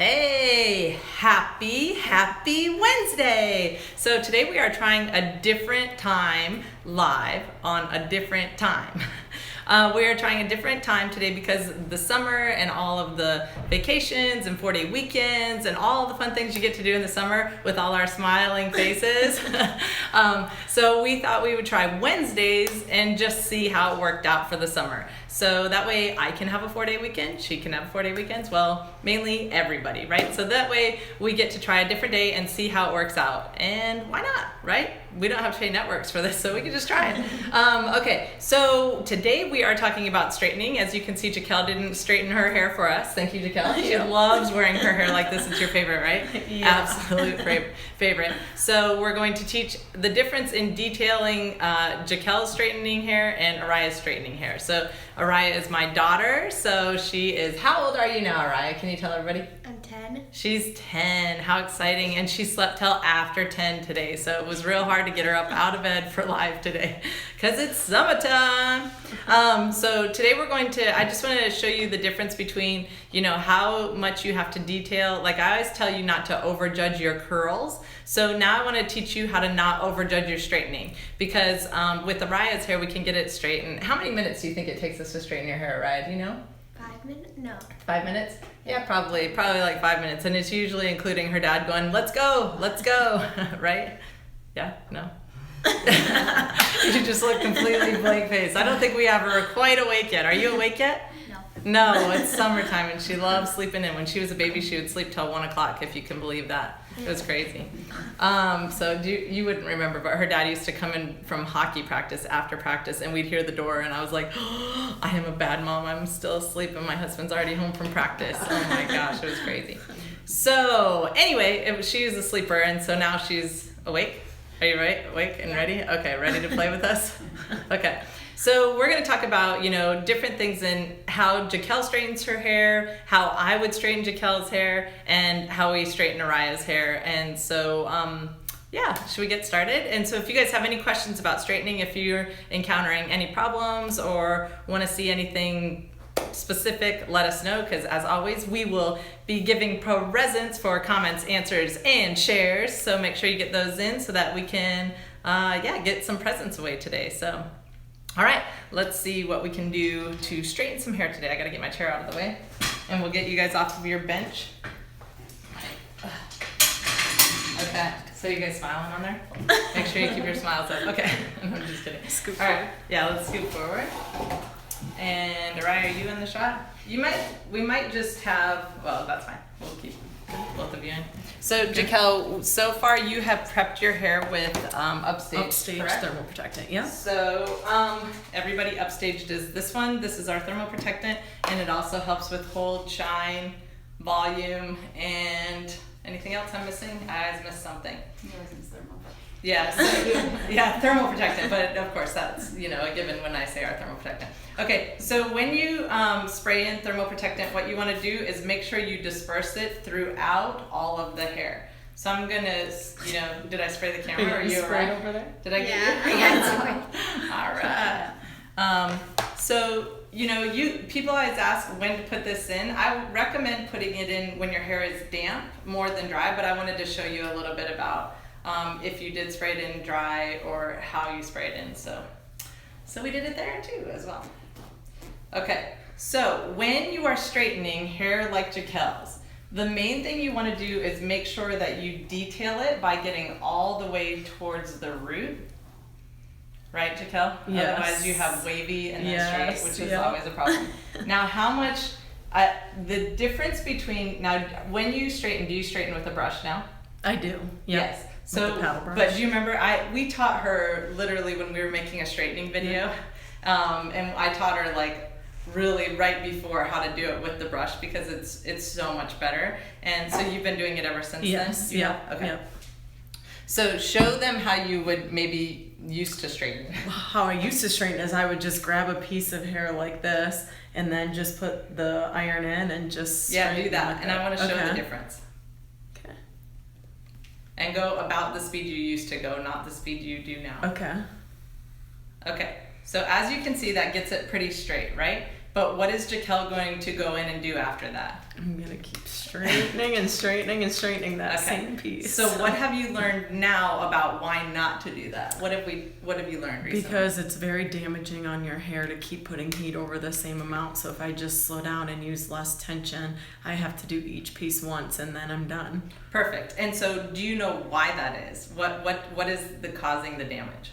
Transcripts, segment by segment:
Hey, happy Wednesday. So today we are trying a different time live on a different time. We are trying a different time today because the summer and all of the vacations and 4-day weekends and all the fun things you get to do in the summer with all our smiling faces. So we thought we would try Wednesdays and just see how it worked out for the summer. So that way I can have a 4-day weekend, she can have a 4-day weekends, well, mainly everybody, right? So that way we get to try a different day and see how it works out. And why not, right? We don't have to pay networks for this, so we can just try it. Okay, so today we are talking about straightening. As you can see, Jaquel didn't straighten her hair for us. Thank you, Jaquel. She loves wearing her hair like this. It's your favorite, right? Yeah. Absolute favorite. So we're going to teach the difference in detailing Jaquel's straightening hair and Araya's straightening hair. So Araya is my daughter, so she is, how old are you now, Araya? Can you tell everybody? I'm 10. She's 10. How exciting. And she slept till after 10 today, so it was real hard to get her up out of bed for live today because it's summertime. So today we're going to, I just wanted to show you the difference between, you know, how much you have to detail. Like I always tell you not to overjudge your curls. So now I want to teach you how to not overjudge your straightening, because with Araya's hair we can get it straightened. How many minutes do you think it takes us to straighten your hair, Araya? Do you know? 5 minutes? No. 5 minutes? Yeah, probably like 5 minutes. And it's usually including her dad going, let's go, right? Yeah, no? You just look completely blank faced. I don't think we have her quite awake yet. Are you awake yet? No. No, it's summertime and she loves sleeping in. When she was a baby, she would sleep till 1 o'clock, if you can believe that. It was crazy. So you wouldn't remember, but her dad used to come in from hockey practice after practice and we'd hear the door and I was like, oh, I am a bad mom. I'm still asleep and my husband's already home from practice. Oh my gosh, it was crazy. So anyway, she was a sleeper and so now she's awake. Are you awake and ready? Okay, ready to play with us? Okay. So we're going to talk about, you know, different things in how Jaquel straightens her hair, how I would straighten Jaquel's hair, and how we straighten Araya's hair. And so, yeah, should we get started? And so if you guys have any questions about straightening, if you're encountering any problems or want to see anything specific, let us know, because as always, we will be giving presents for comments, answers, and shares. So make sure you get those in so that we can, get some presents away today. So. All right, let's see what we can do to straighten some hair today. I gotta get my chair out of the way and we'll get you guys off of your bench. Okay, so you guys smiling on there? Make sure you keep your smiles up. Okay, I'm just kidding. Scoop All right, yeah, let's scoop forward. And Araya, are you in the shot? We might just have, well, that's fine. We'll keep both of you in. So Jaquel, so far you have prepped your hair with Upstage correct? thermal protectant. Yeah. So everybody, Upstaged is this one. This is our thermal protectant, and it also helps with hold, shine, volume, and anything else I'm missing? I missed something. Yeah, so, yeah, thermal protectant, but of course that's, you know, a given when I say our thermal protectant. Okay, so when you spray in thermal protectant, what you want to do is make sure you disperse it throughout all of the hair. So I'm gonna, you know, did I spray the camera? Or you sprayed over there? Did I get you? Yeah. All right. So, you know, people always ask when to put this in. I would recommend putting it in when your hair is damp more than dry, but I wanted to show you a little bit about if you did spray it in dry or how you spray it in. So we did it there too as well. Okay, so when you are straightening hair like Jaquel's, the main thing you want to do is make sure that you detail it by getting all the way towards the root. Right, Jaquel? Yes. Otherwise you have wavy and then straight, which is yeah. always a problem. Now how much, the difference between, now when you straighten, do you straighten with a brush now? I do. Yep. Yes. So, the paddle brush. but do you remember, we taught her literally when we were making a straightening video, and I taught her like really right before how to do it with the brush because it's so much better. And so you've been doing it ever since Yes. then? Yeah. Okay. Yeah. So show them how you would maybe used to straighten. How I used to straighten is I would just grab a piece of hair like this and then just put the iron in and just do that. Like and I want to show okay. the difference. Okay. And go about the speed you used to go, not the speed you do now. Okay. Okay. So as you can see, that gets it pretty straight, right? But what is Jaquel going to go in and do after that? I'm gonna keep straightening and straightening and straightening that same piece. So what have you learned now about why not to do that? What have you learned recently? Because it's very damaging on your hair to keep putting heat over the same amount. So if I just slow down and use less tension, I have to do each piece once and then I'm done. Perfect. And so do you know why that is? What is causing the damage?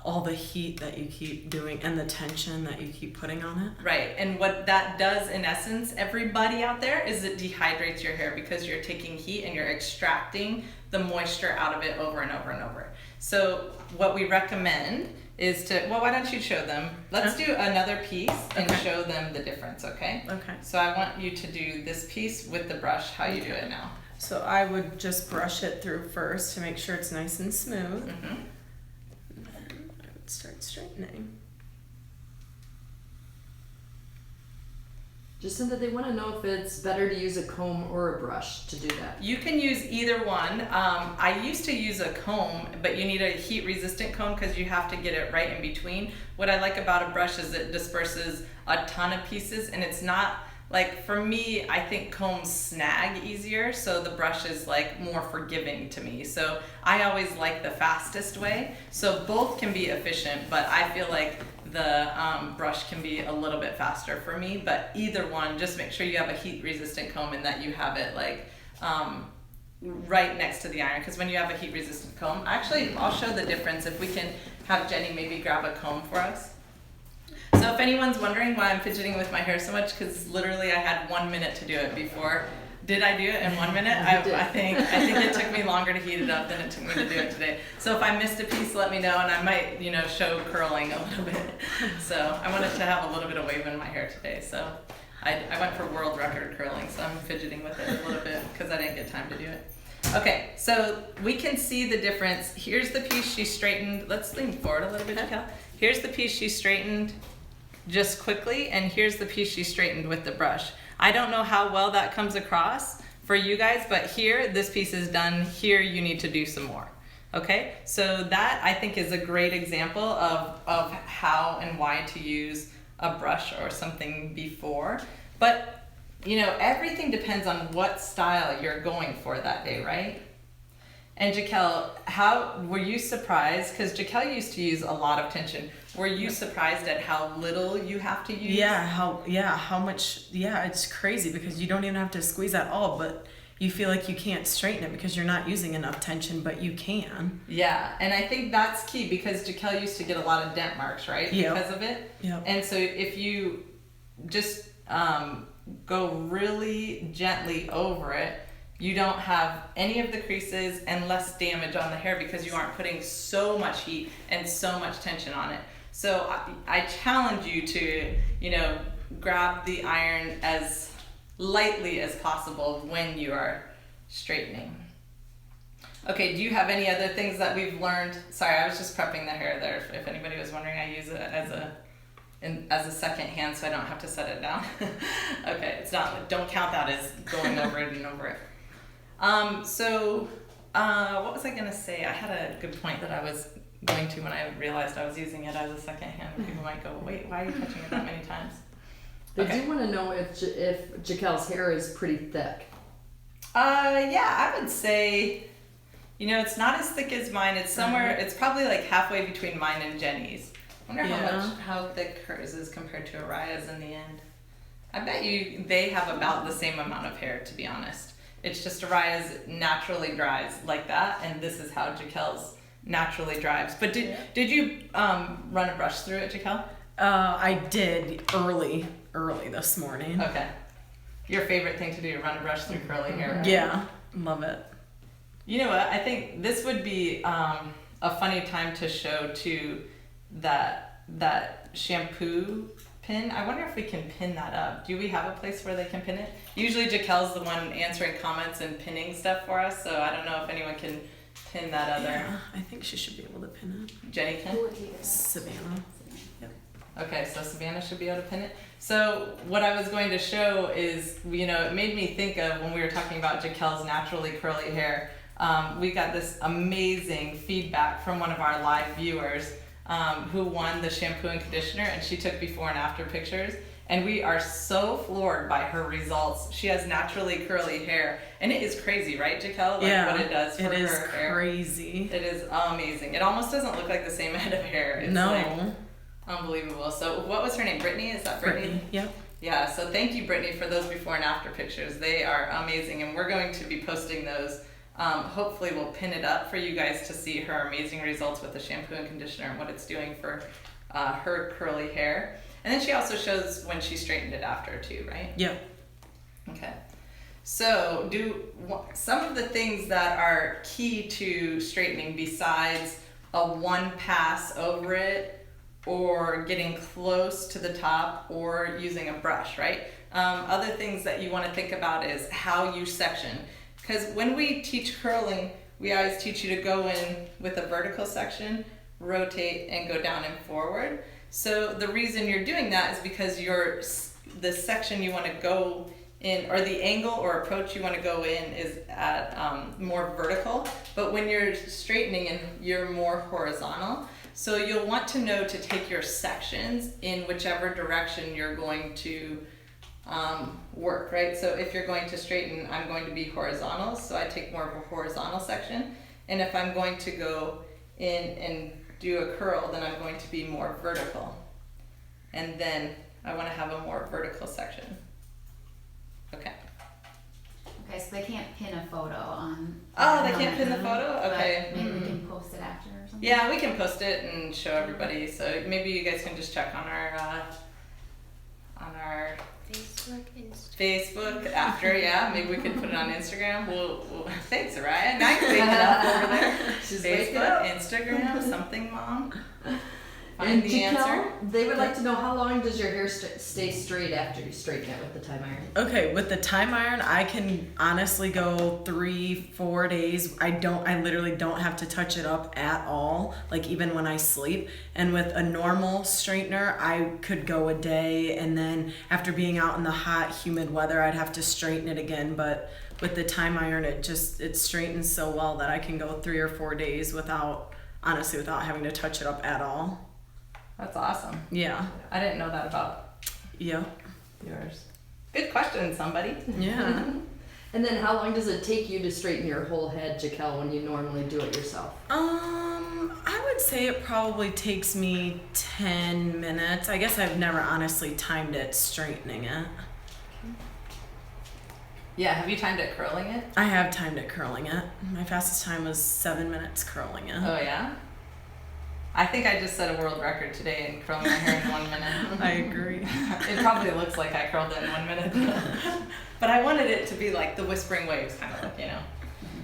All the heat that you keep doing and the tension that you keep putting on it. Right, and what that does in essence, everybody out there, is it dehydrates your hair because you're taking heat and you're extracting the moisture out of it over and over and over. So what we recommend is to, well, why don't you show them? Let's do another piece and show them the difference, okay? Okay. So I want you to do this piece with the brush, how you do it now. So I would just brush it through first to make sure it's nice and smooth. Mm-hmm. Start straightening. Jacinta, they want to know if it's better to use a comb or a brush to do that. You can use either one. I used to use a comb, but you need a heat resistant comb because you have to get it right in between. What I like about a brush is it disperses a ton of pieces, and it's not like, for me, I think combs snag easier, so the brush is like more forgiving to me. So I always like the fastest way. So both can be efficient, but I feel like the brush can be a little bit faster for me. But either one, just make sure you have a heat resistant comb and that you have it like right next to the iron. Because when you have a heat resistant comb, actually I'll show the difference if we can have Jenny maybe grab a comb for us. So if anyone's wondering why I'm fidgeting with my hair so much, because literally I had 1 minute to do it before. Did I do it in 1 minute? I think it took me longer to heat it up than it took me to do it today. So if I missed a piece, let me know, and I might, show curling a little bit. So I wanted to have a little bit of wave in my hair today. So I went for world record curling, so I'm fidgeting with it a little bit because I didn't get time to do it. Okay, so we can see the difference. Here's the piece she straightened. Let's lean forward a little bit, Jaquel. Here's the piece she straightened just quickly, and here's the piece she straightened with the brush. I don't know how well that comes across for you guys, but here, this piece is done. Here, you need to do some more. Okay, so that I think is a great example of how and why to use a brush or something before. But, everything depends on what style you're going for that day, right? And Jaquel, how were you surprised? Because Jaquel used to use a lot of tension. Were you surprised at how little you have to use? How much, it's crazy because you don't even have to squeeze at all, but you feel like you can't straighten it because you're not using enough tension, but you can. Yeah, and I think that's key because Jaquel used to get a lot of dent marks, right? Because of it. Yep. And so if you just go really gently over it, you don't have any of the creases and less damage on the hair because you aren't putting so much heat and so much tension on it. So I challenge you to, grab the iron as lightly as possible when you are straightening. Okay, do you have any other things that we've learned? Sorry, I was just prepping the hair there. If anybody was wondering, I use it as a second hand so I don't have to set it down. Okay, don't count that as going over it and over it. What was I going to say? I had a good point that I was going to when I realized I was using it as a second hand. People might go, wait, why are you touching it that many times? They do want to know if Jaquel's hair is pretty thick. Yeah, I would say, it's not as thick as mine. It's somewhere, it's probably like halfway between mine and Jenny's. I wonder how thick hers is compared to Araya's in the end. I bet they have about the same amount of hair, to be honest. It's just Araya's naturally dries like that, and this is how Jaquel's naturally dries. But did you run a brush through it, Jaquel? I did early this morning. Okay. Your favorite thing to do, run a brush through curly hair, right? Yeah, love it. You know what? I think this would be a funny time to show too that shampoo pin. I wonder if we can pin that up. Do we have a place where they can pin it? Usually Jaquel's the one answering comments and pinning stuff for us, so I don't know if anyone can pin that other. Yeah, I think she should be able to pin it. Jenny can? Savannah. Yep. Okay, so Savannah should be able to pin it. So what I was going to show is, it made me think of when we were talking about Jaquel's naturally curly hair. We got this amazing feedback from one of our live viewers who won the shampoo and conditioner, and she took before and after pictures. and we are so floored by her results. She has naturally curly hair, and it is crazy, right, Jaquel? Like what it does for her hair. It is crazy. It is amazing. It almost doesn't look like the same head of hair. It's like unbelievable. So what was her name? Brittany? Is that Brittany? Yep. Yeah, so thank you, Brittany, for those before and after pictures. They are amazing, and we're going to be posting those. Hopefully we'll pin it up for you guys to see her amazing results with the shampoo and conditioner and what it's doing for her curly hair. And then she also shows when she straightened it after too, right? Yep. Okay. So some of the things that are key to straightening besides a one pass over it or getting close to the top or using a brush, right? Other things that you want to think about is how you section. Because when we teach curling, we always teach you to go in with a vertical section, rotate, and go down and forward. So the reason you're doing that is because the section you want to go in, or the angle or approach you want to go in is at more vertical. But when you're straightening and you're more horizontal, so you'll want to know to take your sections in whichever direction you're going to work, right? So if you're going to straighten, I'm going to be horizontal, so I take more of a horizontal section. And if I'm going to go in and do a curl, then I'm going to be more vertical. And then I want to have a more vertical section. Okay. Okay, so they can't pin a photo on. Oh, they can't pin the photo? Okay. Maybe we can post it after or something. Yeah, we can post it and show everybody. So maybe you guys can just check on our Facebook after. Yeah, maybe we could put it on Instagram. We'll thanks, Araya. Now you're waking up over there. She's Facebook, Instagram, something, Mom. Find And the answer. Jaquel, they would like to know how long does your hair stay straight after you straighten it with the time iron? Okay, with the time iron, I can honestly go 3-4 days. I literally don't have to touch it up at all, like even when I sleep. And with a normal straightener, I could go a day, and then after being out in the hot, humid weather, I'd have to straighten it again. But with the time iron, it straightens so well that I can go 3 or 4 days without having to touch it up at all. That's awesome. Yeah. I didn't know that about Yep. yours. Good question, somebody. Yeah. And then how long does it take you to straighten your whole head, Jaquel, when you normally do it yourself? I would say it probably takes me 10 minutes. I guess I've never honestly timed it straightening it. Yeah, have you timed it curling it? I have timed it curling it. My fastest time was 7 minutes curling it. Oh yeah? I think I just set a world record today in curling my hair in 1 minute. I agree. It probably looks like I curled it in 1 minute. But I wanted it to be like the whispering waves kind of look, you know.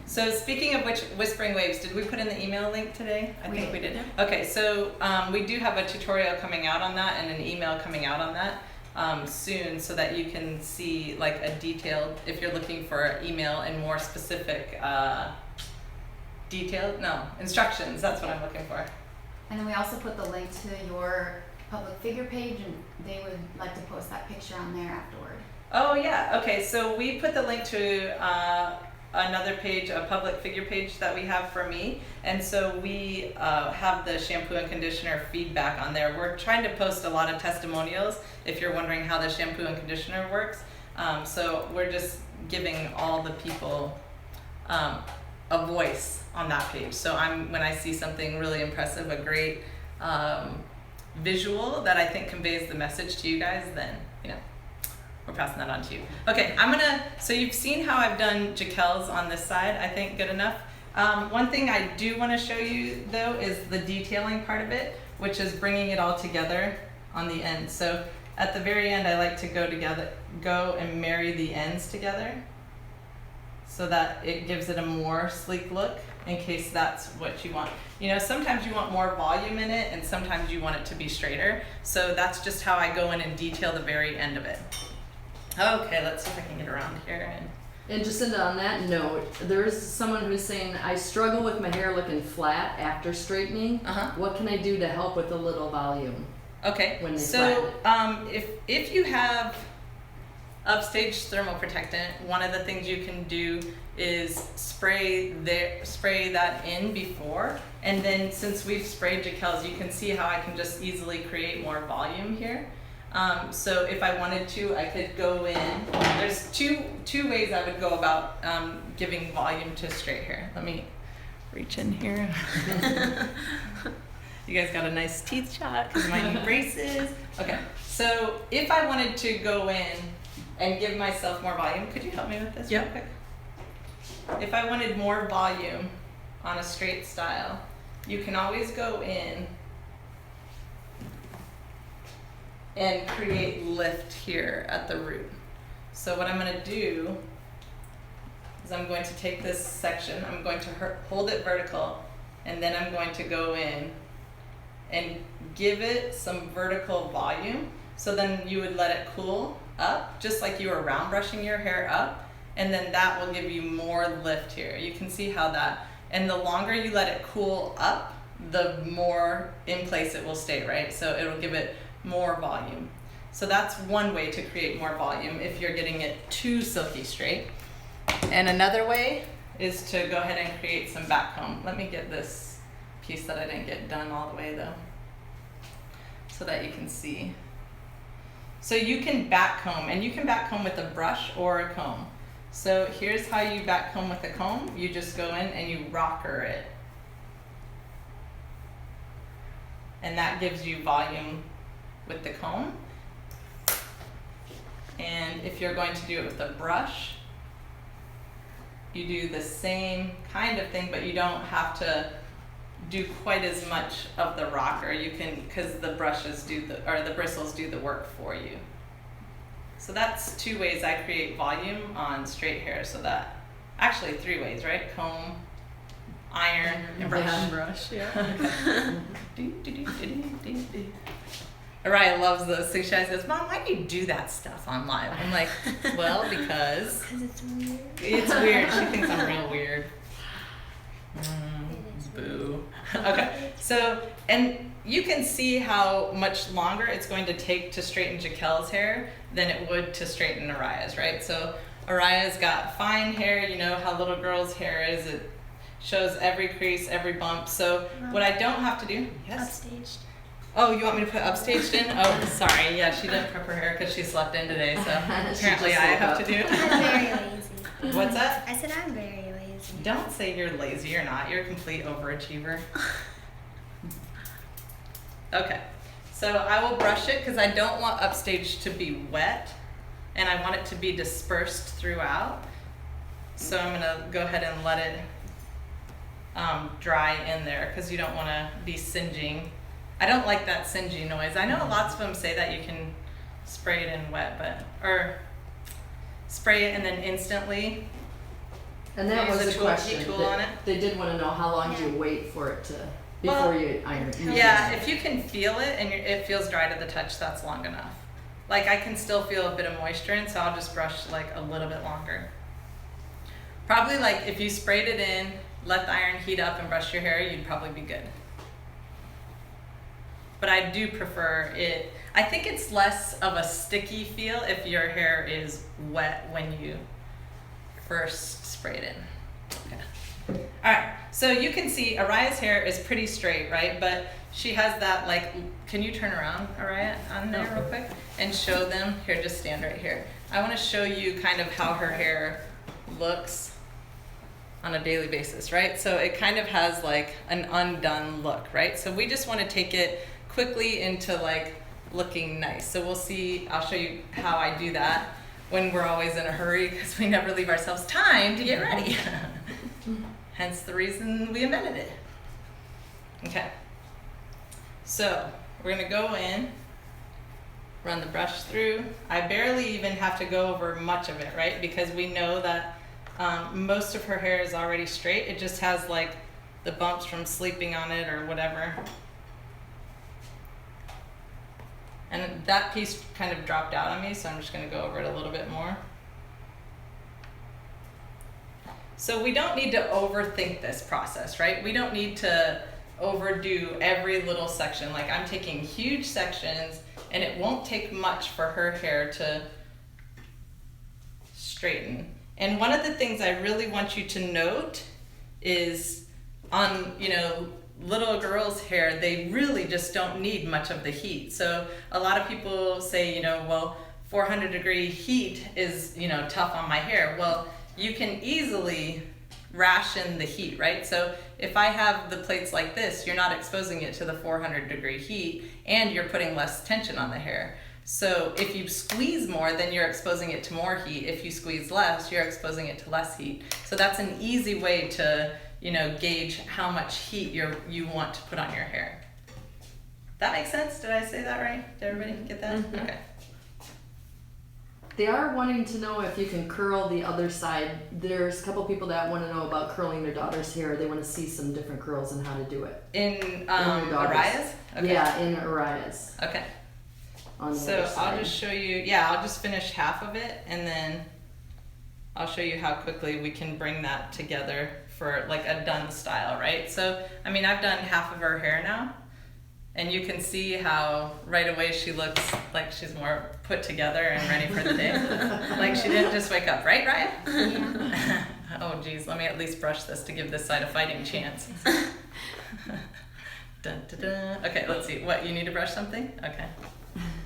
So speaking of which whispering waves, did we put in the email link today? I think we did. Okay, so we do have a tutorial coming out on that and an email coming out on that soon, so that you can see like a detailed, if you're looking for an email and more specific instructions. That's what I'm looking for. And then we also put the link to your public figure page, and they would like to post that picture on there afterward. Oh yeah, okay, so we put the link to another page, a public figure page that we have for me, and so we have the shampoo and conditioner feedback on there. We're trying to post a lot of testimonials if you're wondering how the shampoo and conditioner works. So we're just giving all the people a voice on that page. So when I see something really impressive, a great visual that I think conveys the message to you guys, then we're passing that on to you. Okay, so you've seen how I've done Jaquel's on this side, I think good enough. One thing I do want to show you though is the detailing part of it, which is bringing it all together on the end. So at the very end, I like to go and marry the ends together so that it gives it a more sleek look, in case that's what you want. Sometimes you want more volume in it and sometimes you want it to be straighter. So that's just how I go in and detail the very end of it. Okay, let's see if I can get around here. And Jacinda, on that note, there's someone who's saying, I struggle with my hair looking flat after straightening. What can I do to help with a little volume? Okay, when they so if you have upstage thermal protectant, one of the things you can do is spray that in before, and then since we've sprayed Jaquel's, you can see how I can just easily create more volume here. So if I wanted to, I could go in. There's two ways I would go about giving volume to straight hair. Let me reach in here. You guys got a nice teeth shot because my new braces. Okay, so if I wanted to go in and give myself more volume, could you help me with this real quick? If I wanted more volume on a straight style, you can always go in and create lift here at the root. So what I'm going to do is I'm going to take this section, I'm going to hold it vertical, and then I'm going to go in and give it some vertical volume. So then you would let it cool up, just like you were round brushing your hair up, and then that will give you more lift here. You can see how that, and the longer you let it cool up, the more in place it will stay, right? So it'll give it more volume. So that's one way to create more volume if you're getting it too silky straight. And another way is to go ahead and create some back comb. Let me get this piece that I didn't get done all the way though, so that you can see. So you can back comb, and you can back comb with a brush or a comb. So here's how you back comb with a comb. You just go in and you rocker it. And that gives you volume with the comb. And if you're going to do it with a brush, you do the same kind of thing, but you don't have to do quite as much of the rocker. You can, because the brushes do the bristles do the work for you. So that's two ways I create volume on straight hair. So that, actually 3 ways, right? Comb, iron, and brush. Yeah. Araya loves those. So she always goes, Mom, why do you do that stuff on live? I'm like, well, because it's weird. it's weird. She thinks I'm real weird. Boo. Okay, so, and you can see how much longer it's going to take to straighten Jaquel's hair than it would to straighten Araya's, right? So Araya's got fine hair, you know how little girl's hair is. It shows every crease, every bump. So what I don't have to do, yes? Upstaged. Oh, you want me to put upstaged in? Oh, sorry. Yeah, she didn't prep her hair because she slept in today, so apparently I have to do. I'm very lazy. What's that? I said I'm very lazy. Don't say you're lazy. You're not. You're a complete overachiever. Okay, so I will brush it because I don't want upstage to be wet, and I want it to be dispersed throughout. So I'm gonna go ahead and let it dry in there because you don't want to be singeing. I don't like that singy noise. I know lots of them say that you can spray it in wet, or spray it and then instantly. And that was use a a question. heat tool on it. They did want to know how long do you wait for it to before you iron it. Yeah, if you can feel it and it feels dry to the touch, that's long enough. Like I can still feel a bit of moisture in, so I'll just brush like a little bit longer. Probably like if you sprayed it in, let the iron heat up and brush your hair, you'd probably be good. But I do prefer it. I think it's less of a sticky feel if your hair is wet when you first spray it in. Okay. All right, so you can see Araya's hair is pretty straight, right? But she has that like, can you turn around, Araya, on there real quick? And show them, here, just stand right here. I wanna show you kind of how her hair looks on a daily basis, right? So it kind of has like an undone look, right? So we just wanna take it quickly into like looking nice. So we'll see, I'll show you how I do that when we're always in a hurry because we never leave ourselves time to get ready. Hence the reason we invented it. Okay, so we're gonna go in, run the brush through. I barely even have to go over much of it, right? Because we know that most of her hair is already straight. It just has like the bumps from sleeping on it or whatever. And that piece kind of dropped out on me, so I'm just gonna go over it a little bit more. So we don't need to overthink this process, right? We don't need to overdo every little section. Like I'm taking huge sections and it won't take much for her hair to straighten. And one of the things I really want you to note is on, little girls' hair, they really just don't need much of the heat. So a lot of people say, well, 400-degree heat is, tough on my hair. Well, you can easily ration the heat, right? So if I have the plaits like this, you're not exposing it to the 400-degree heat, and you're putting less tension on the hair. So if you squeeze more, then you're exposing it to more heat. If you squeeze less, you're exposing it to less heat. So that's an easy way to, gauge how much heat you want to put on your hair. That makes sense? Did I say that right? Did everybody get that? Mm-hmm. Okay. They are wanting to know if you can curl the other side. There's a couple people that want to know about curling their daughter's hair. They want to see some different curls and how to do it. In your daughter's. Araya's? Okay. Yeah, in Araya's. Okay. On the So other side. I'll just show you, I'll just finish half of it, and then I'll show you how quickly we can bring that together for like a done style, right? So, I've done half of her hair now, and you can see how right away she looks like she's more put together and ready for the day. Like she didn't just wake up, right, Raya? Yeah. Oh geez, let me at least brush this to give this side a fighting chance. Dun, dun, dun. Okay, let's see. What, you need to brush something? Okay.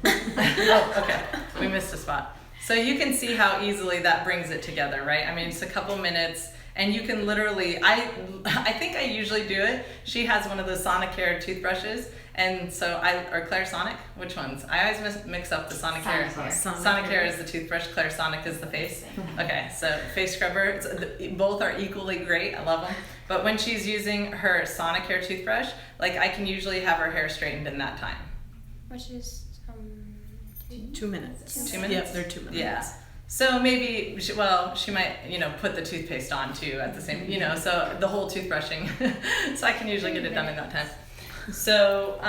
Oh, okay. We missed a spot. So you can see how easily that brings it together, right? It's a couple minutes, and you can literally, I think I usually do it. She has one of those Sonicare toothbrushes, and so or Clarisonic, which ones? I always mix up the Sonicare. Sonicare is the toothbrush, Clarisonic is the face. Okay, so face scrubber, both are equally great, I love them. But when she's using her Sonicare toothbrush, like I can usually have her hair straightened in that time. Which is 2 minutes. 2 minutes? Yep, they're 2 minutes. Yeah. So maybe, she might, put the toothpaste on too at the same, so the whole toothbrushing. So I can usually get it done in that time. So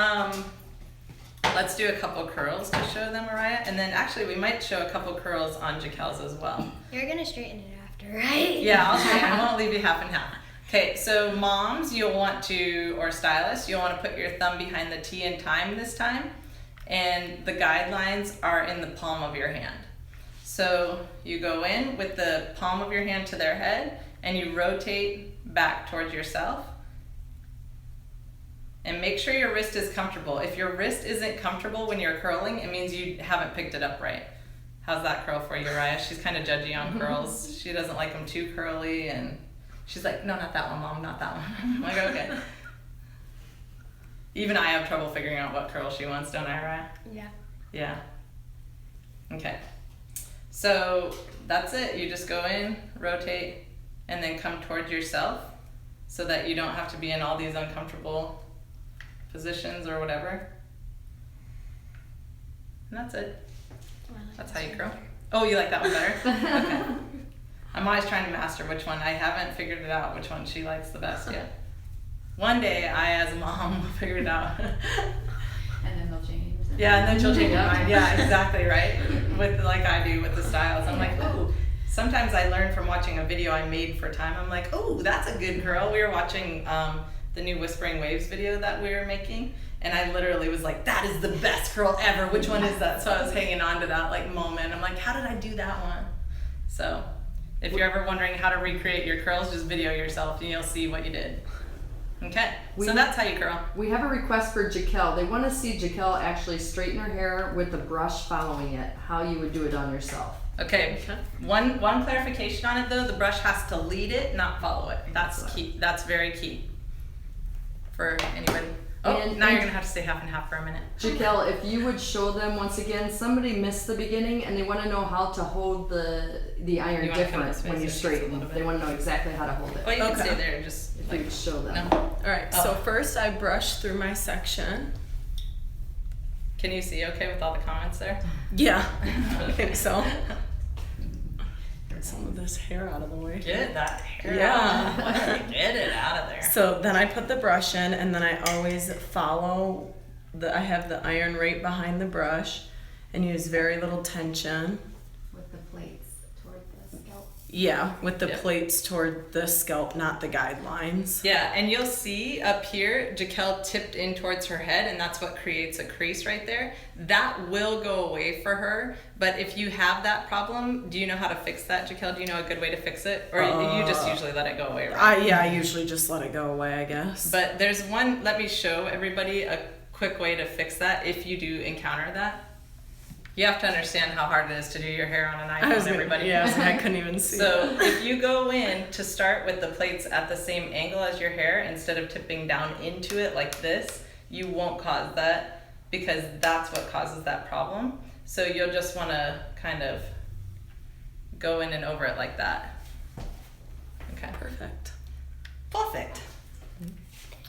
let's do a couple curls to show them, Araya. And then actually we might show a couple curls on Jaquel's as well. You're gonna straighten it after, right? Yeah, I'll show you. I won't leave you half and half. Okay, so moms, or stylists, you'll want to put your thumb behind the T in time this time. And the guidelines are in the palm of your hand. So you go in with the palm of your hand to their head, and you rotate back towards yourself. And make sure your wrist is comfortable. If your wrist isn't comfortable when you're curling, it means you haven't picked it up right. How's that curl for you, Raya? She's kind of judgy on curls. She doesn't like them too curly, and she's like, no, not that one, Mom, not that one. I'm like, okay. Even I have trouble figuring out what curl she wants, don't I, Raya? Yeah. Yeah. Okay. So that's it. You just go in, rotate, and then come towards yourself so that you don't have to be in all these uncomfortable positions or whatever. And that's it. That's how you curl. Oh, you like that one better? Okay. I'm always trying to master which one. I haven't figured it out which one she likes the best yet. One day, I as a mom will figure it out. And then they'll change. Yeah, and then she'll change her mind. Yeah, exactly, right? With like I do with the styles. I'm like, ooh. Sometimes I learn from watching a video I made for time. I'm like, oh, that's a good curl. We were watching the new Whispering Waves video that we were making, and I literally was like, that is the best curl ever. Which one is that? So I was hanging on to that like moment. I'm like, how did I do that one? So if you're ever wondering how to recreate your curls, just video yourself and you'll see what you did. Okay, so that's how you curl. We have a request for Jaquel. They want to see Jaquel actually straighten her hair with the brush following it, how you would do it on yourself. Okay. One clarification on it though, the brush has to lead it, not follow it. That's key. That's very key for anybody. Oh, now you're gonna have to stay half and half for a minute. Jaquel, if you would show them once again, somebody missed the beginning and they want to know how to hold the iron You wanna come different this way when you so it's a straighten. little bit. They want to know exactly how to hold it. Well, you can Okay. stay there, just If like, you would show them. no. All right, so first I brush through my section. Can you see okay with all the comments there? Yeah, I think so. Get some of this hair out of the way. Get that hair Yeah. out. Get it out of there. So then I put the brush in, and then I always follow I have the iron right behind the brush and use very little tension. With the plates toward the scalp. Yeah, with the Yep. plates toward the scalp, not the guidelines. Yeah, and you'll see up here, Jaquel tipped in towards her head, and that's what creates a crease right there. That will go away for her, but if you have that problem, do you know how to fix that, Jaquel? Do you know a good way to fix it? Or you just usually let it go away, right? I usually just let it go away, I guess. But there's one, let me show everybody a quick way to fix that if you do encounter that. You have to understand how hard it is to do your hair on an iPhone, everybody. I couldn't even see. So if you go in to start with the plates at the same angle as your hair, instead of tipping down into it like this, you won't cause that, because that's what causes that problem. So you'll just want to kind of go in and over it like that. Okay. Perfect. Perfect.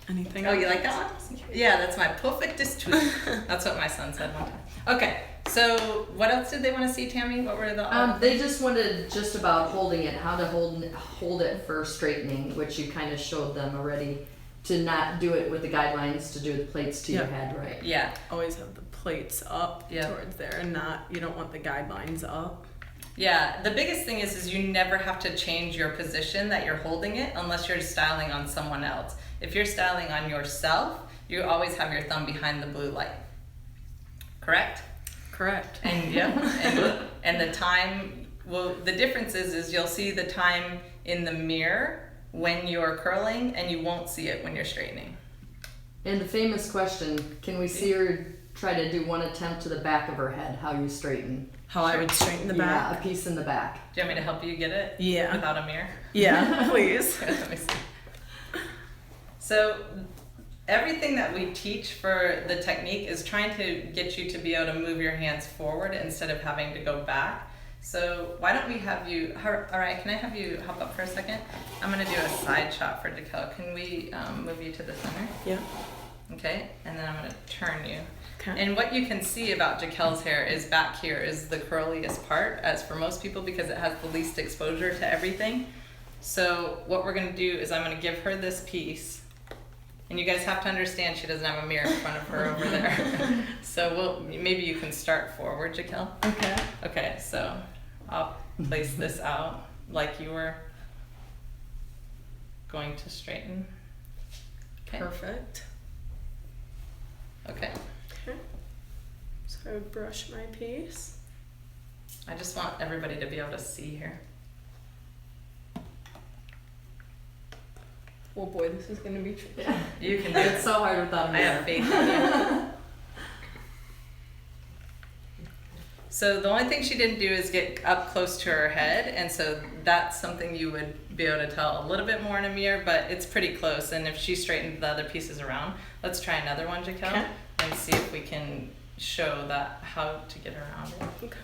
Anything Oh, else? you like that one? Yeah, that's my perfectest tweet. That's what my son said one time. Okay, so what else did they want to see, Tammy? What were the... They just wanted just about holding it, how to hold it for straightening, which you kind of showed them already. To not do it with the guidelines, to do the plates to your head, right? Yeah. Always have the plates up towards there, and you don't want the guidelines up. Yeah, the biggest thing is you never have to change your position that you're holding it unless you're styling on someone else. If you're styling on yourself, you always have your thumb behind the blue light. Correct? Correct. And and the time, well, the difference is you'll see the time in the mirror when you're curling, and you won't see it when you're straightening. And the famous question, can we see her try to do one attempt to the back of her head, how you straighten? How I would straighten the back? Yeah, a piece in the back. Do you want me to help you get it? Yeah. Without a mirror? Yeah, please. Let me see. So everything that we teach for the technique is trying to get you to be able to move your hands forward instead of having to go back. So why don't we have you, all right, can I have you hop up for a second? I'm gonna do a side shot for Jaquel. Can we move you to the center? Yeah. Okay, and then I'm gonna turn you. Okay. And what you can see about Jaquel's hair is back here is the curliest part, as for most people, because it has the least exposure to everything. So what we're gonna do is I'm gonna give her this piece. And you guys have to understand she doesn't have a mirror in front of her over there. So maybe you can start forward, Jaquel. Okay. Okay, so I'll place this out like you were going to straighten. Okay. Perfect. Okay. Okay. So I would brush my piece. I just want everybody to be able to see here. Oh boy, this is gonna be tricky. Yeah. You can do It's it. so hard without a I mirror. have faith in you. So the only thing she didn't do is get up close to her head, and so that's something you would be able to tell a little bit more in a mirror, but it's pretty close. And if she straightened the other pieces around, let's try another one, Jaquel, Okay. and see if we can show that how to get around it. Okay.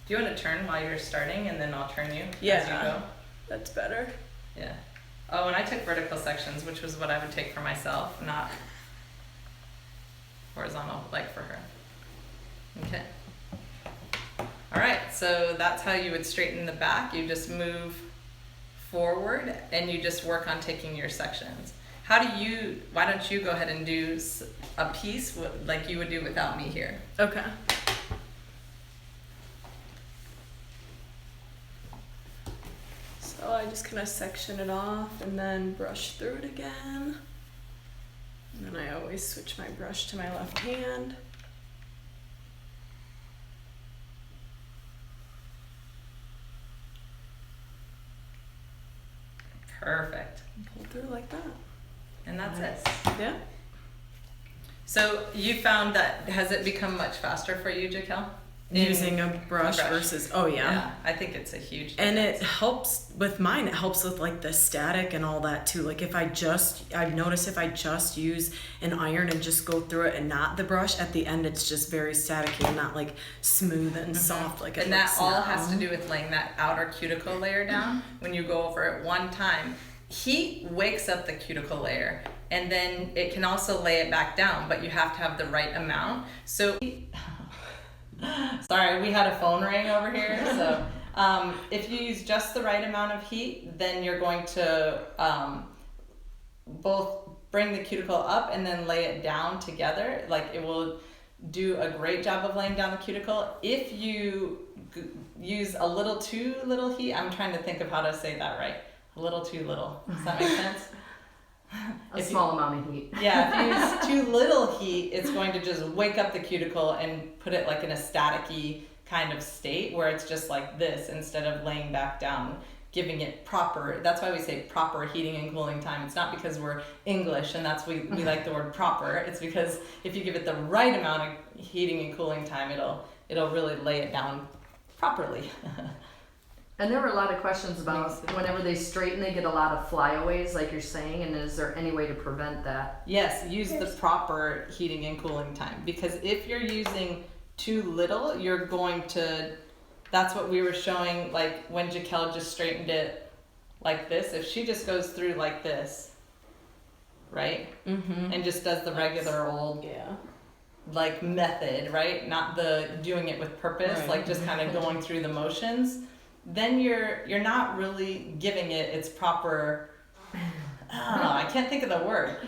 Do you want to turn while you're starting, and then I'll turn you as Yeah. you go? That's better. Yeah. Oh, and I took vertical sections, which was what I would take for myself, not horizontal, like for her. Okay. All right, so that's how you would straighten the back. You just move forward, and you just work on taking your sections. Why don't you go ahead and do a piece like you would do without me here? Okay. So I just kind of section it off and then brush through it again. And then I always switch my brush to my left hand. Perfect. Pull through like that. And that's it. Yeah. So you found that, has it become much faster for you, Jaquel? Using a brush versus, oh yeah. I think it's a huge difference. And it helps with mine, it helps with like the static and all that too. Like I've noticed if I just use an iron and just go through it and not the brush, at the end it's just very staticky and not like smooth and soft like it And that looks all now. has to do with laying that outer cuticle layer down. When you go over it one time, heat wakes up the cuticle layer, and then it can also lay it back down, but you have to have the right amount. So sorry, we had a phone ring over here. So if you use just the right amount of heat, then you're going to both bring the cuticle up and then lay it down together. Like it will do a great job of laying down the cuticle. If you use a little too little heat, I'm trying to think of how to say that right. A little too little. Does that make sense? A small amount of heat. Yeah, if you use too little heat, it's going to just wake up the cuticle and put it like in a staticky kind of state where it's just like this instead of laying back down, giving it proper. That's why we say proper heating and cooling time. It's not because we're English and we like the word proper. It's because if you give it the right amount of heating and cooling time, it'll really lay it down properly. And there were a lot of questions about whenever they straighten, they get a lot of flyaways, like you're saying, and is there any way to prevent that? Yes, use the proper heating and cooling time, because if you're using too little, you're going to, that's what we were showing, like when Jaquel just straightened it like this. If she just goes through like this, right? Mm-hmm. And just does the regular old like method, right? Not the doing it with purpose, like just kind of going through the motions. Then you're not really giving it its proper, I can't think of the word,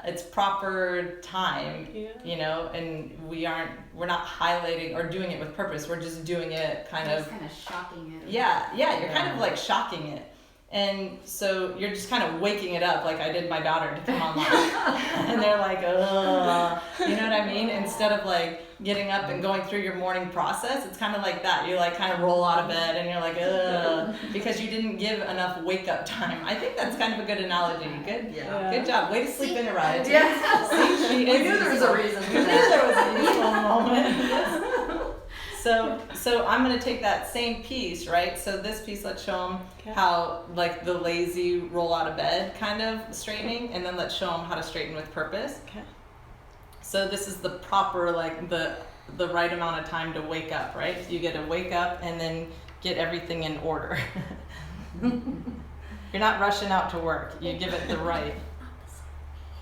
its proper time, you know, and we're not highlighting or doing it with purpose. We're just doing it kind of shocking it. Yeah, you're kind of like shocking it. And so you're just kind of waking it up, like I did my daughter to come online. And they're like, ugh, you know what I mean? Instead of like getting up and going through your morning process, it's kind of like that. You like kind of roll out of bed and you're like, ugh, because you didn't give enough wake up time. I think that's kind of a good analogy. Good job. Way to sleep in it, right? Yeah. See, We knew there was a reason for We knew that. there was a useful moment. So I'm going to take that same piece, right? So this piece, let's show them how, like, the lazy roll out of bed kind of straightening, and then let's show them how to straighten with purpose. Okay. So this is the proper, like, the right amount of time to wake up, right? So you get to wake up and then get everything in order. You're not rushing out to work. You give it the right.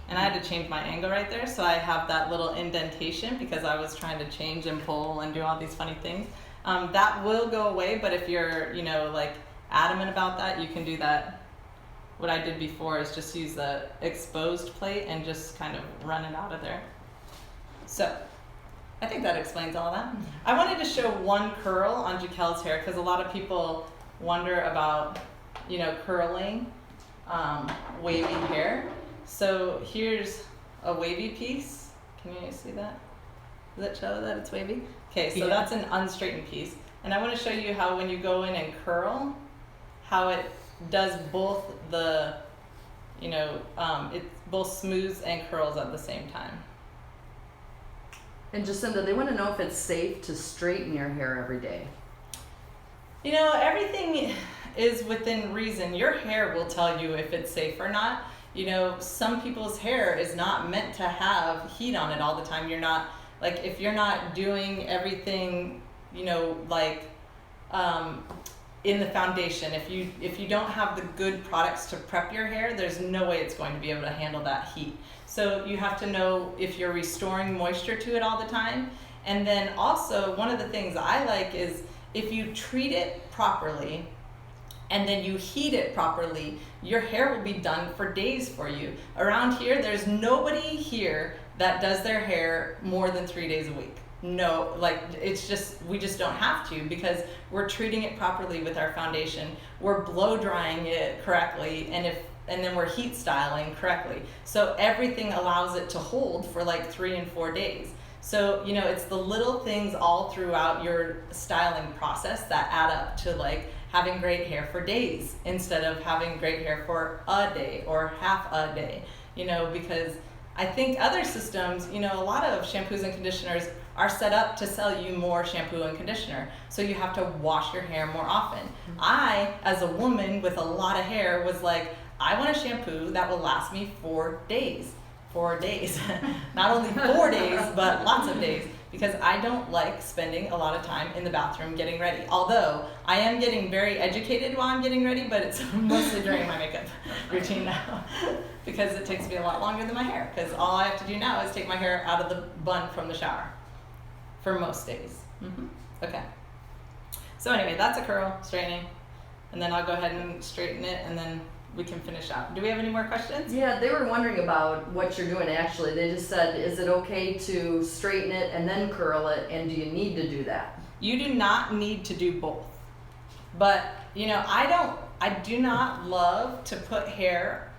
And I had to change my angle right there, so I have that little indentation because I was trying to change and pull and do all these funny things. That will go away, but if you're, you know, like adamant about that, you can do that. What I did before is just use the exposed plate and just kind of run it out of there. So I think that explains all of that. I wanted to show one curl on Jaquel's hair because a lot of people wonder about, you know, curling wavy hair. So here's a wavy piece. Can you see that? Does that show that it's wavy? Okay, so that's an unstraightened piece. And I want to show you how when you go in and curl, how it does both the, you know, it both smooths and curls at the same time. And Jacinda, they want to know if it's safe to straighten your hair every day. You know, everything is within reason. Your hair will tell you if it's safe or not. You know, some people's hair is not meant to have heat on it all the time. You're not, like, if you're not doing everything, you know, like, in the foundation, if you don't have the good products to prep your hair, there's no way it's going to be able to handle that heat. So you have to know if you're restoring moisture to it all the time. And then also, one of the things I like is if you treat it properly, and then you heat it properly, your hair will be done for days for you. Around here, there's nobody here that does their hair more than 3 days a week. No, like, it's just, we just don't have to because we're treating it properly with our foundation. We're blow drying it correctly, and then we're heat styling correctly. So everything allows it to hold for like 3 and 4 days. So, you know, it's the little things all throughout your styling process that add up to like having great hair for days instead of having great hair for a day or half a day, you know, because I think other systems, you know, a lot of shampoos and conditioners are set up to sell you more shampoo and conditioner. So you have to wash your hair more often. I, as a woman with a lot of hair, was like, I want a shampoo that will last me 4 days. 4 days. Not only 4 days, but lots of days. Because I don't like spending a lot of time in the bathroom getting ready. Although I am getting very educated while I'm getting ready, but it's mostly during my makeup routine now. Because it takes me a lot longer than my hair. Because all I have to do now is take my hair out of the bun from the shower. For most days. Okay. So anyway, that's a curl, straightening. And then I'll go ahead and straighten it and then we can finish out. Do we have any more questions? Yeah, they were wondering about what you're doing actually. They just said, is it okay to straighten it and then curl it, and do you need to do that? You do not need to do both. But, you know, I do not love to put hair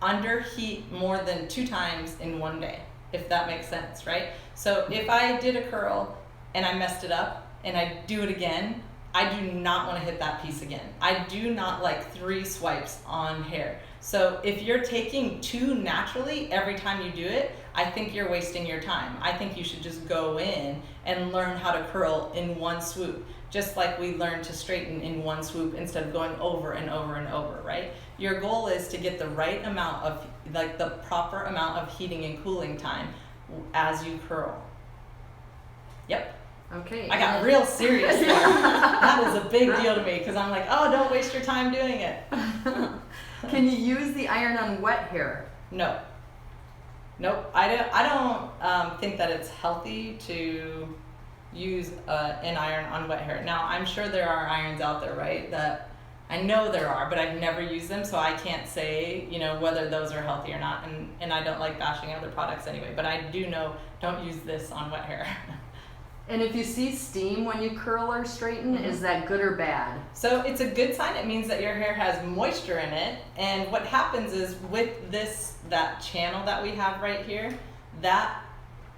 under heat more than 2 times in one day, if that makes sense, right? So if I did a curl and I messed it up and I do it again, I do not want to hit that piece again. I do not like 3 swipes on hair. So if you're taking 2 naturally every time you do it, I think you're wasting your time. I think you should just go in and learn how to curl in one swoop, just like we learned to straighten in one swoop instead of going over and over and over, right? Your goal is to get the right amount of, like the proper amount of heating and cooling time as you curl. Yep. Okay. I got real serious there. That is a big deal to me because I'm like, oh, don't waste your time doing it. Can you use the iron on wet hair? No. Nope. I don't think that it's healthy to use an iron on wet hair. Now, I'm sure there are irons out there, right? That I know there are, but I've never used them, so I can't say, you know, whether those are healthy or not. And I don't like bashing other products anyway, but I do know don't use this on wet hair. And if you see steam when you curl or straighten, is that good or bad? So it's a good sign. It means that your hair has moisture in it. And what happens is with that channel that we have right here, that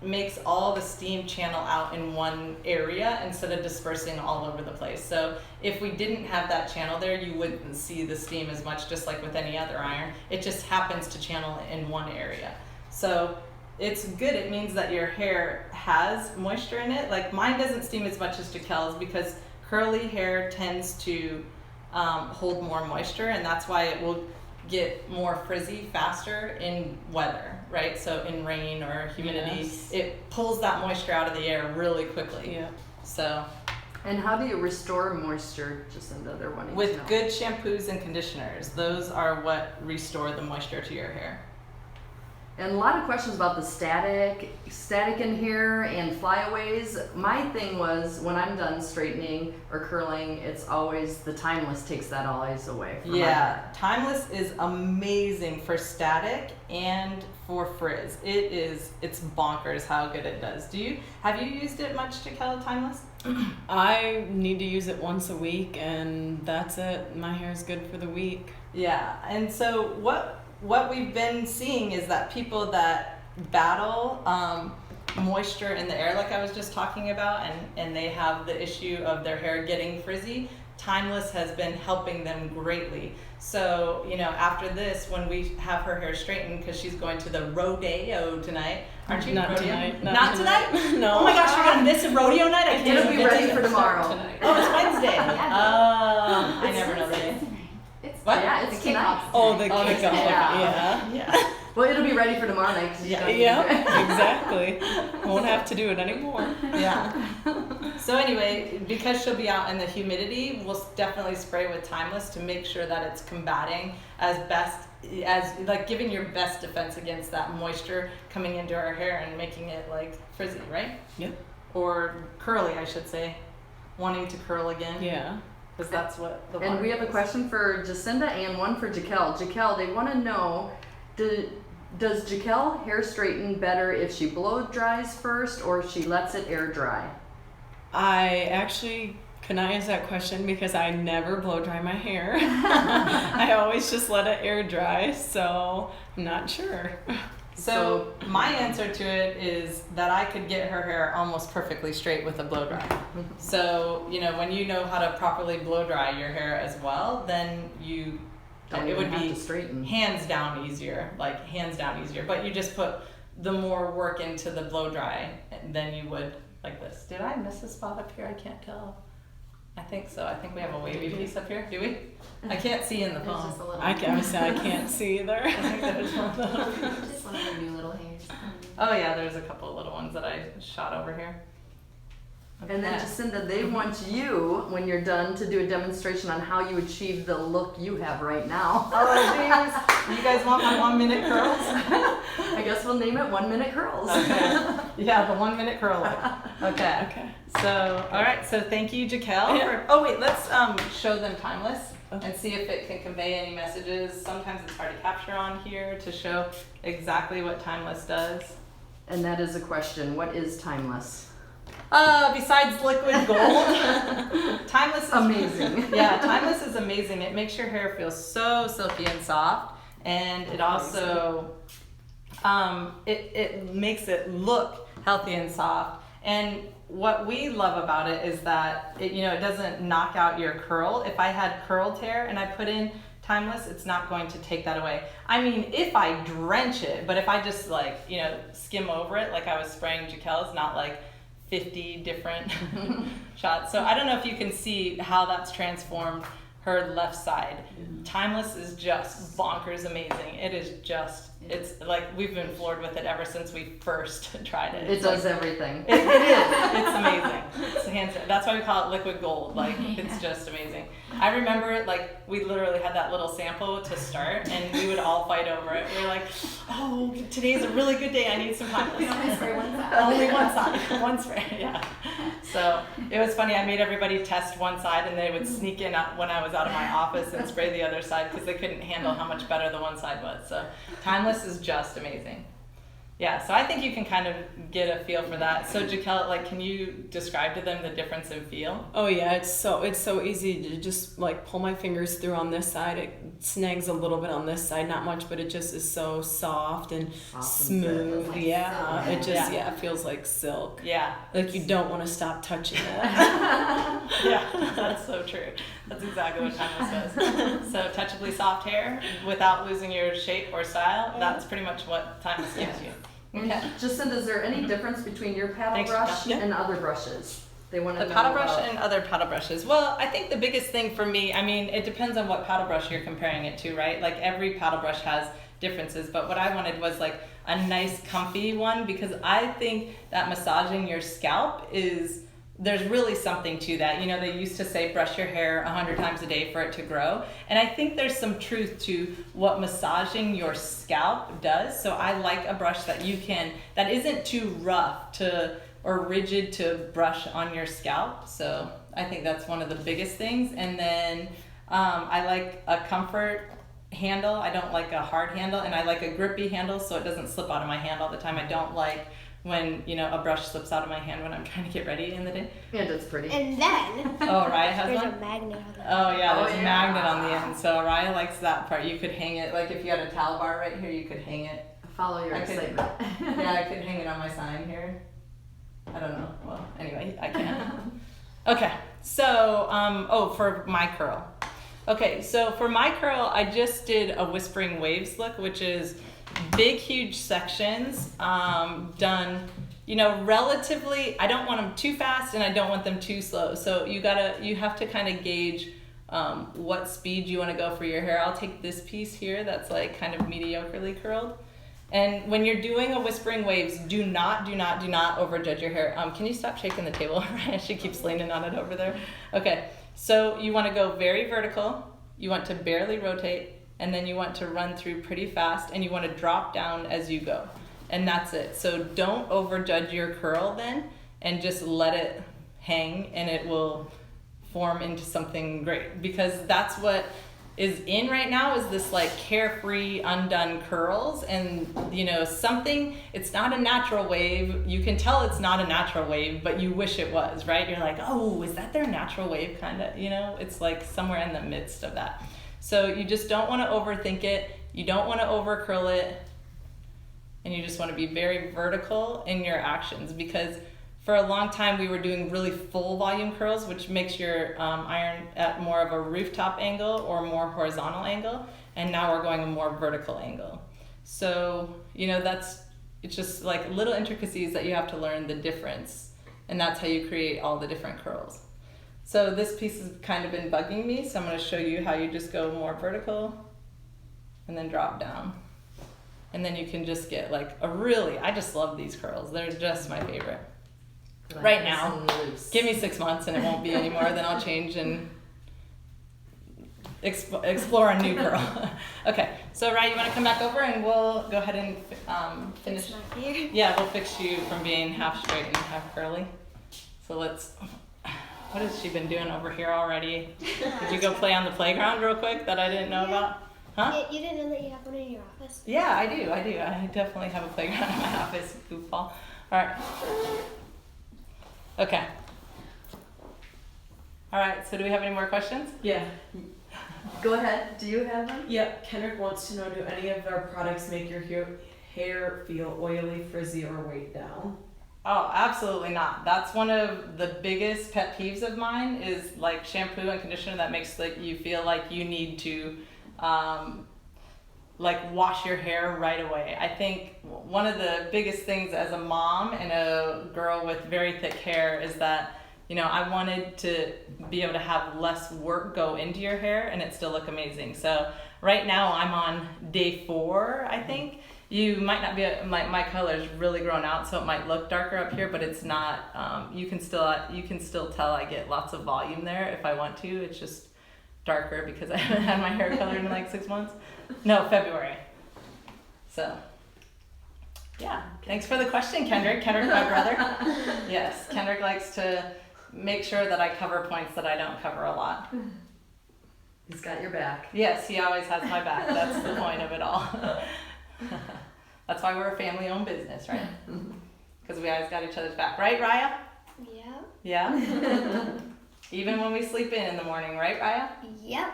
makes all the steam channel out in one area instead of dispersing all over the place. So if we didn't have that channel there, you wouldn't see the steam as much, just like with any other iron. It just happens to channel in one area. So it's good. It means that your hair has moisture in it. Like mine doesn't steam as much as Jaquel's because curly hair tends to hold more moisture, and that's why it will get more frizzy faster in weather, right? So in rain or humidity, Yes. it pulls that moisture out of the air really quickly. Yeah. So And how do you restore moisture? Just another one. with good shampoos and conditioners, those are what restore the moisture to your hair. And a lot of questions about the static in hair and flyaways. My thing was when I'm done straightening or curling, it's always the Timeless takes that always away from my hair. Yeah, Timeless is amazing for static and for frizz. It's bonkers how good it does. Have you used it much, Jaquel, Timeless? I need to use it once a week, and that's it. My hair is good for the week. Yeah, and so what we've been seeing is that people that battle moisture in the air, like I was just talking about, and they have the issue of their hair getting frizzy, Timeless has been helping them greatly. So, you know, after this, when we have her hair straightened, because she's going to the rodeo tonight, aren't you? Not rodeo? tonight. Not tonight? No. Oh my gosh, you're gonna miss a rodeo night? I can't It'll even be get ready to for it. tomorrow. Oh, it's Wednesday. I never know the day. It's What? Yeah, it's the tonight. kickoff. Oh, the Oh, the kickoff. kickoff. Yeah. Yeah. Well, it'll be ready for tomorrow night. 'Cause she's Yeah. done Yeah, doing it. exactly. Won't have to do it anymore. Yeah. So anyway, because she'll be out in the humidity, we'll definitely spray with Timeless to make sure that it's combating as like giving your best defense against that moisture coming into our hair and making it like frizzy, right? Yep. Or curly, I should say. Wanting to curl again. Yeah. Because that's what the And water we have a is. question for Jacinda and one for Jaquel. Jaquel, they want to know, does Jaquel hair straighten better if she blow dries first or if she lets it air dry? I actually could not answer that question because I never blow dry my hair. I always just let it air dry, so I'm not sure. So my answer to it is that I could get her hair almost perfectly straight with a blow dry. So, you know, when you know how to properly blow dry your hair as well, then Don't it even would have be to straighten. hands down easier. But you just put the more work into the blow dry than you would like this. Did I miss a spot up here? I can't tell. I think so. I think we have a wavy piece up here. Do we? I can't see in the There's phone. just a little. I can't see either. I think there's one. Just one of the new little hairs. Oh yeah, there's a couple of little ones that I shot over here. And then Okay. Jacinda, they want you, when you're done, to do a demonstration on how you achieve the look you have right now. Oh, geez. You guys want my 1 minute curls? I guess we'll name it 1 minute curls. Okay. Yeah, the 1 minute curl look. Okay. Okay. So, all right. So thank you, Jaquel. Yeah. Oh wait, let's show them timeless and see if it can convey any messages. Sometimes it's hard to capture on here to show exactly what timeless does. And that is a question. What is timeless? Besides liquid gold, timeless is Amazing. Yeah, timeless is amazing. It makes your hair feel so silky and soft, and it also it makes it look healthy and soft. And what we love about it is that it doesn't knock out your curl. If I had curled hair and I put in timeless, it's not going to take that away. I mean, if I drench it, but if I just skim over it like I was spraying Jaquel's, not like 50 different shots. So I don't know if you can see how that's transformed her left side. Timeless is just bonkers amazing. It is just, it's like we've been floored with it ever since we first tried it. It It's does like, everything. it is. It's amazing. It's hands down. That's why we call it liquid gold. Like, it's just amazing. I remember it, like, we literally had that little sample to start, and we would all fight over it. We were like, oh, today's a really good day. I need some timeless. We only spray one side. Only one side. One spray, yeah. So it was funny. I made everybody test one side, and they would sneak in when I was out of my office and spray the other side because they couldn't handle how much better the one side was. So timeless is just amazing. Yeah, so I think you can kind of get a feel for that. So Jaquel, like, can you describe to them the difference in feel? Oh yeah, it's so easy to just like pull my fingers through on this side. It snags a little bit on this side, not much, but it just is so soft and Soft and smooth. silk. Yeah, it just Yeah. it feels like silk. Yeah. Like you don't want to stop touching it. Yeah, that's so true. That's exactly what timeless does. So touchably soft hair without losing your shape or style, that's pretty much what timeless gives you. And Okay. Jacinda, is there any difference between your paddle Thanks, brush Jaquel. and other brushes? They want to The know paddle brush about- and other paddle brushes. Well, I think the biggest thing for me, I mean, it depends on what paddle brush you're comparing it to, right? Like every paddle brush has differences, but what I wanted was like a nice comfy one because I think that massaging your scalp there's really something to that. They used to say brush your hair 100 times a day for it to grow. And I think there's some truth to what massaging your scalp does. So I like a brush that isn't too rough or rigid to brush on your scalp. So I think that's one of the biggest things. And then I like a comfort handle. I don't like a hard handle, and I like a grippy handle so it doesn't slip out of my hand all the time. I don't like when a brush slips out of my hand when I'm trying to get ready in the day. Yeah, that's pretty. And then Oh, Raya has there's one? a magnet on the Oh yeah, there's Oh, a yeah. magnet on the end. So Raya likes that part. You could hang it, like if you had a towel bar right here, you could hang it. Follow your I could- excitement. Yeah, I could hang it on my sign here. I don't know. Well, anyway, I can't. Okay, so for my curl. Okay, so for my curl, I just did a Whispering Waves look, which is big, huge sections done, relatively. I don't want them too fast and I don't want them too slow. So you have to kind of gauge what speed you want to go for your hair. I'll take this piece here that's like kind of mediocrely curled. And when you're doing a Whispering Waves, do not overjudge your hair. Can you stop shaking the table? She keeps leaning on it over there. Okay, so you want to go very vertical. You want to barely rotate, and then you want to run through pretty fast, and you want to drop down as you go. And that's it. So don't overjudge your curl then, and just let it hang, and it will form into something great. Because that's what is in right now, is this like carefree undone curls, and it's not a natural wave. You can tell it's not a natural wave, but you wish it was, right? You're like, oh, is that their natural wave? Kind of, it's like somewhere in the midst of that. So you just don't want to overthink it. You don't want to over curl it, and you just want to be very vertical in your actions, because for a long time we were doing really full volume curls, which makes your iron at more of a rooftop angle or more horizontal angle, and now we're going a more vertical angle. So it's just like little intricacies that you have to learn the difference, and that's how you create all the different curls. So this piece has kind of been bugging me, so I'm going to show you how you just go more vertical and then drop down. And then you can just get like I just love these curls. They're just my favorite. Right now. Nice and loose. Give me 6 months and it won't be anymore. Then I'll change and explore a new curl. Okay, so Ryan, you want to come back over and we'll go ahead and finish. It's not here. Yeah, we'll fix you from being half straight and half curly. So let's. What has she been doing over here already? Did you go play on the playground real quick that I didn't know about? Huh? You didn't know that you have one in your office? Yeah, I do. I definitely have a playground in my office. Goofball. All right. Okay. All right. So do we have any more questions? Yeah. Go ahead. Do you have one? Yep. Kendrick wants to know, do any of our products make your hair feel oily, frizzy, or weighed down? Oh, absolutely not. That's one of the biggest pet peeves of mine is like shampoo and conditioner that makes like you feel like you need to like wash your hair right away. I think one of the biggest things as a mom and a girl with very thick hair is that, you know, I wanted to be able to have less work go into your hair and it still look amazing. So right now I'm on day 4, I think. You might not be, my color's really grown out, so it might look darker up here, but it's not, you can still tell I get lots of volume there if I want to. It's just darker because I haven't had my hair colored in like 6 months. No, February. So, yeah. Thanks for the question, Kendrick. Kendrick, my brother. Yes, Kendrick likes to make sure that I cover points that I don't cover a lot. He's got your back. Yes, he always has my back. That's the point of it all. That's why we're a family-owned business, right? Because we always got each other's back. Right, Raya? Yeah. Yeah? Even when we sleep in the morning, right, Raya? Yep.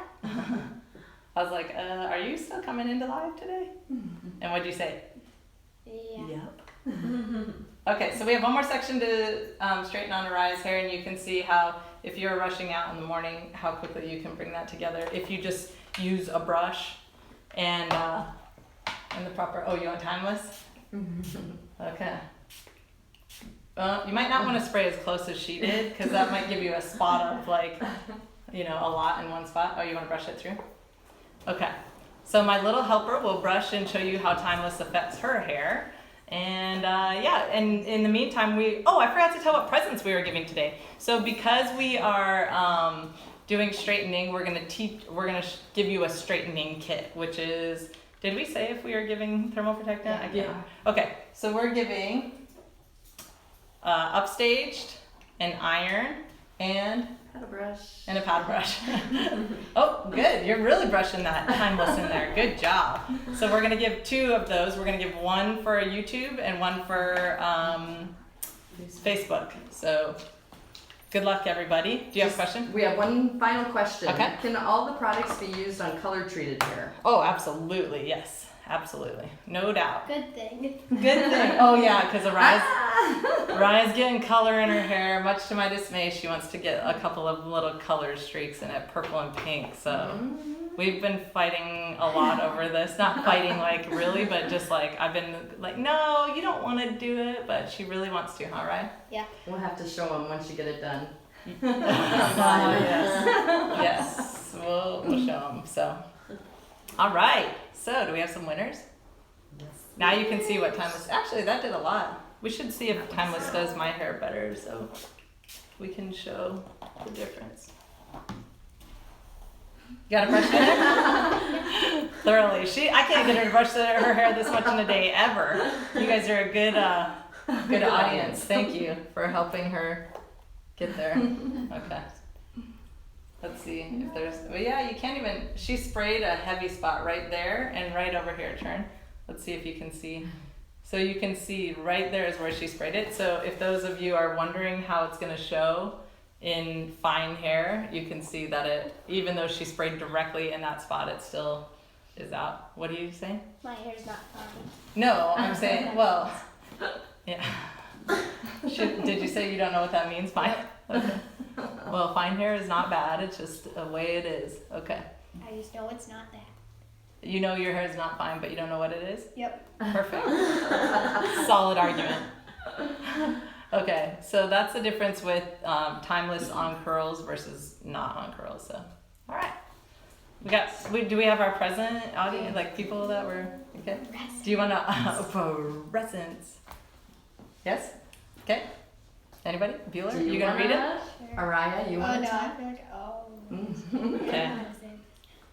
I was like, are you still coming into live today? And what'd you say? Yeah. Yep. Okay, so we have one more section to straighten on Raya's hair, and you can see how, if you're rushing out in the morning, how quickly you can bring that together. If you just use a brush and the proper, oh, you want timeless? Okay. You might not want to spray as close as she did, because that might give you a spot of like, you know, a lot in one spot. Oh, you want to brush it through? Okay. So my little helper will brush and show you how timeless affects her hair. And yeah, and in the meantime, I forgot to tell what presents we were giving today. So because we are doing straightening, we're gonna give you a straightening kit, which is, did we say if we are giving thermal protectant? I can't. Okay, so we're giving upstaged, an iron, and Had a brush. a pad brush. Oh, good. You're really brushing that timeless in there. Good job. So we're going to give 2 of those. We're going to give one for YouTube and one for Facebook. So good luck, everybody. Do you have a question? We have one final question. Okay. Can all the products be used on color treated hair? Oh, absolutely. Yes. Absolutely. No doubt. Good thing. Good thing. Oh, yeah, because Raya's getting color in her hair. Much to my dismay, she wants to get a couple of little color streaks in it, purple and pink. So we've been fighting a lot over this. Not fighting like really, but just like I've been like, no, you don't want to do it, but she really wants to, huh, Raya? Yeah. We'll have to show them once you get it done. Yes. Yes. We'll show them. So, all right. So, do we have some winners? Yes. Now you can see what Timeless. Actually, that did a lot. We should see if Timeless does my hair better, so we can show the difference. You got a brush hair? Thoroughly. I can't get her to brush her hair this much in a day ever. You guys are a good audience. Thank you for helping her get there. Okay. Let's see if there's, well, yeah, you can't even, she sprayed a heavy spot right there and right over here, turn. Let's see if you can see. So you can see right there is where she sprayed it. So if those of you are wondering how it's gonna show in fine hair, you can see that it, even though she sprayed directly in that spot, it still is out. What are you saying? My hair's not fine. No, I'm saying, well, yeah. Did you say you don't know what that means? Fine. Okay. Well, fine hair is not bad. It's just the way it is. Okay. I just know it's not that. You know your hair is not fine, but you don't know what it is? Yep. Perfect. Solid argument. Okay, so that's the difference with timeless on curls versus not on curls. So, all right. Do we have our present audience, like people that were, okay? Do you want to, presents? Yes? Okay. Anybody? Bueller? Do You gonna read it? Araya, you Oh want no, to I talk? feel like, oh. Okay.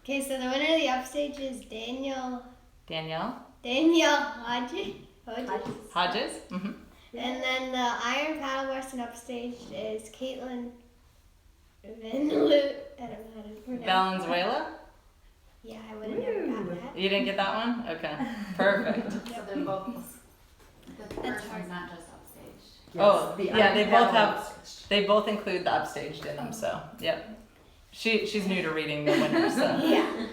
Okay, so the winner of the upstage is Danielle Hodges. Hodges? Mm-hmm. And then the Iron Paddleboard and upstage is Caitlin Vanlu. I don't know how to pronounce. Valenzuela? Yeah, I would have never got that. You didn't get that one? Okay. Perfect. So they're both. The That's first hard. one's not just upstage. Oh, the yeah, they Iron both Paddle have, they both include the upstaged in them, so, yep. She's new to reading the winners, so. Yeah.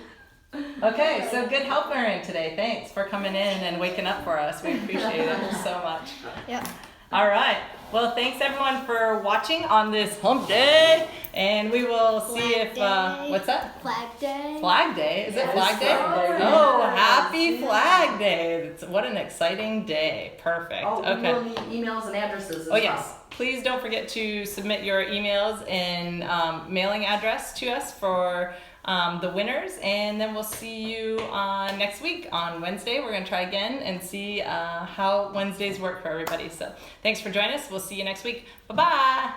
Okay, so good help, Erin, today. Thanks for coming in and waking up for us. We appreciate it so much. Yep. All right. Well, thanks everyone for watching on this hump day, and we will see Flag if, Day. what's that? Flag Day. Flag Day? Is it Yes, Flag Day? Flag Day. Oh, Yes, happy yes. Flag Day. What an exciting day. Perfect. Oh, we Okay. will need emails and addresses as Oh well. yes, please don't forget to submit your emails and mailing address to us for the winners, and then we'll see you next week on Wednesday. We're going to try again and see how Wednesdays work for everybody. So thanks for joining us. We'll see you next week. Bye-bye.